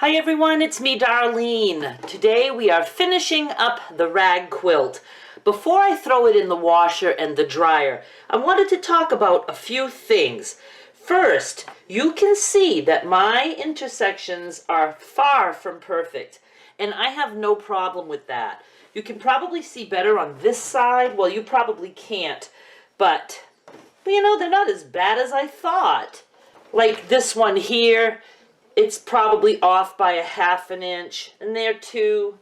Hi everyone, it's me Darlene. Today we are finishing up the rag quilt. Before I throw it in the washer and the dryer, I wanted to talk about a few things. First, you can see that my intersections are far from perfect, and I have no problem with that. You can probably see better on this side. Well, you probably can't, but you know, they're not as bad as I thought. Like this one here, it's probably off by a ½ inch, and there too.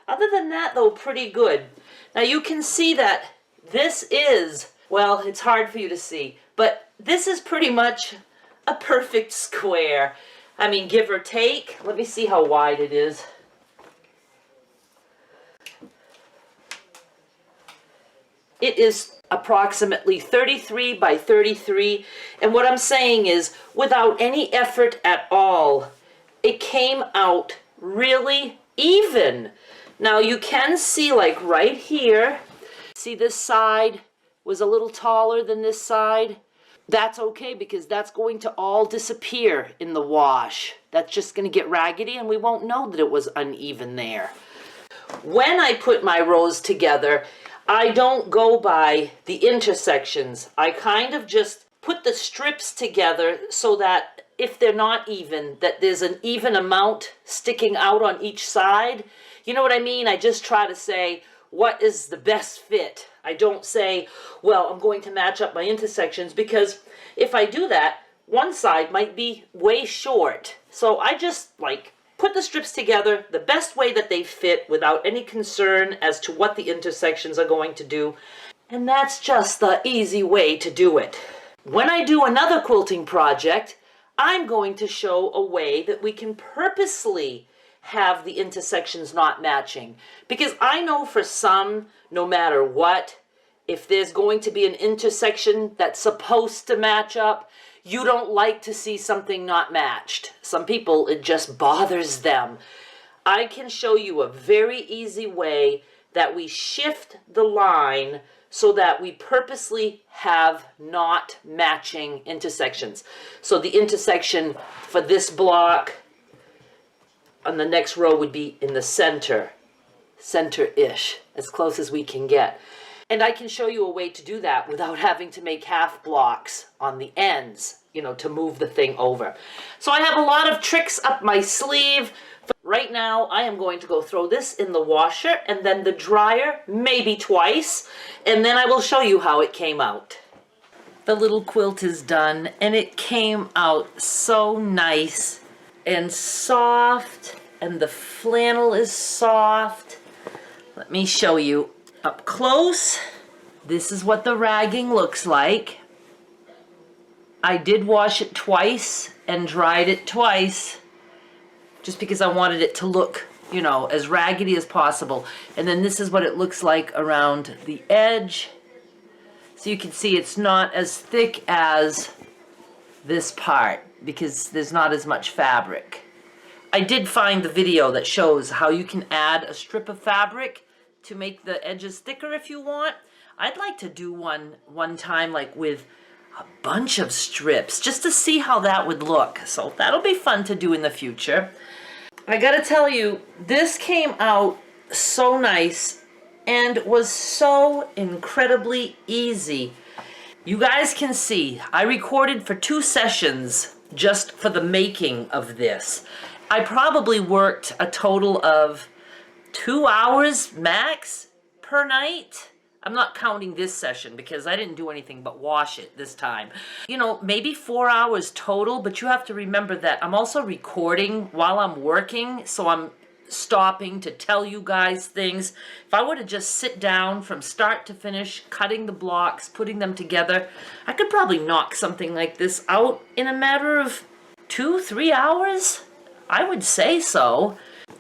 Other than that though, pretty good. Now you can see that this is, well, it's hard for you to see, but this is pretty much a perfect square. I mean, give or take. Let me see how wide it is. It is approximately 33 by 33, and what I'm saying is, without any effort at all, it came out really even. Now you can see, like right here, see this side was a little taller than this side. That's okay, because that's going to all disappear in the wash. That's just going to get raggedy and we won't know that it was uneven there. When I put my rows together, I don't go by the intersections. I kind of just put the strips together so that if they're not even, that there's an even amount sticking out on each side. You know what I mean? I just try to say, what is the best fit? I don't say, well, I'm going to match up my intersections, because if I do that, one side might be way short. So I just put the strips together the best way that they fit without any concern as to what the intersections are going to do. And that's just the easy way to do it. When I do another quilting project, I'm going to show a way that we can purposely have the intersections not matching. Because I know for some, no matter what, if there's going to be an intersection that's supposed to match up, you don't like to see something not matched. Some people, it just bothers them. I can show you a very easy way that we shift the line so that we purposely have not matching intersections. So the intersection for this block on the next row would be in the center-ish, as close as we can get. And I can show you a way to do that without having to make half blocks on the ends, you know, to move the thing over. So I have a lot of tricks up my sleeve. Right now, I am going to go throw this in the washer and then the dryer, maybe twice, and then I will show you how it came out. The little quilt is done, and it came out so nice and soft, and the flannel is soft. Let me show you. Up close, this is what the ragging looks like. I did wash it twice and dried it twice, just because I wanted it to look, you know, as raggedy as possible. And then this is what it looks like around the edge. So you can see it's not as thick as this part, because there's not as much fabric. I did find the video that shows how you can add a strip of fabric to make the edges thicker if you want. I'd like to do one time like with a bunch of strips, just to see how that would look. So that'll be fun to do in the future. I gotta tell you, this came out so nice and was so incredibly easy. You guys can see, I recorded for 2 sessions just for the making of this. I probably worked a total of 2 hours max per night. I'm not counting this session because I didn't do anything but wash it this time. You know, maybe 4 hours total, but you have to remember that I'm also recording while I'm working, so I'm stopping to tell you guys things. If I were to just sit down from start to finish, cutting the blocks, putting them together, I could probably knock something like this out in a matter of 2-3 hours. I would say so.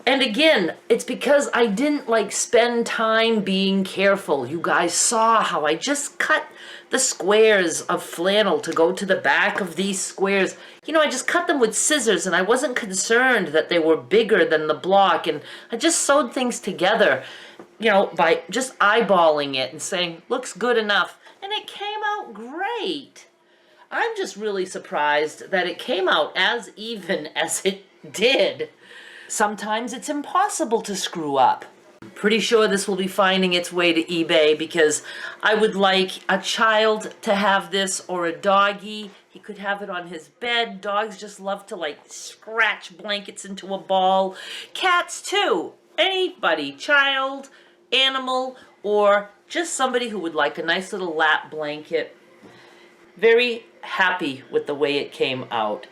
And again, it's because I didn't spend time being careful. You guys saw how I just cut the squares of flannel to go to the back of these squares. You know, I just cut them with scissors, and I wasn't concerned that they were bigger than the block. And I just sewed things together, you know, by just eyeballing it and saying, looks good enough. And it came out great. I'm just really surprised that it came out as even as it did. Sometimes it's impossible to screw up. Pretty sure this will be finding its way to eBay because I would like a child to have this, or a doggy. He could have it on his bed. Dogs just love to like scratch blankets into a ball. Cats too. Anybody, child, animal, or just somebody who would like a nice little lap blanket. Very happy with the way it came out.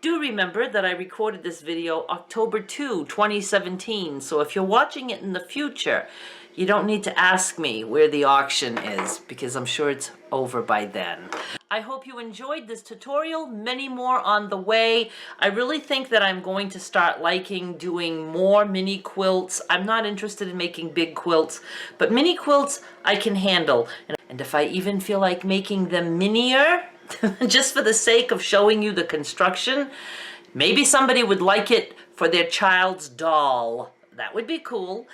Do remember that I recorded this video October 2, 2017, so if you're watching it in the future, you don't need to ask me where the auction is, because I'm sure it's over by then. I hope you enjoyed this tutorial. Many more on the way. I really think that I'm going to start liking doing more mini quilts. I'm not interested in making big quilts, but mini quilts I can handle. And if I even feel like making them minier, just for the sake of showing you the construction, maybe somebody would like it for their child's doll. That would be cool.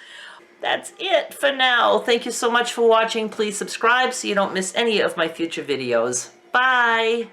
That's it for now. Thank you so much for watching. Please subscribe so you don't miss any of my future videos. Bye!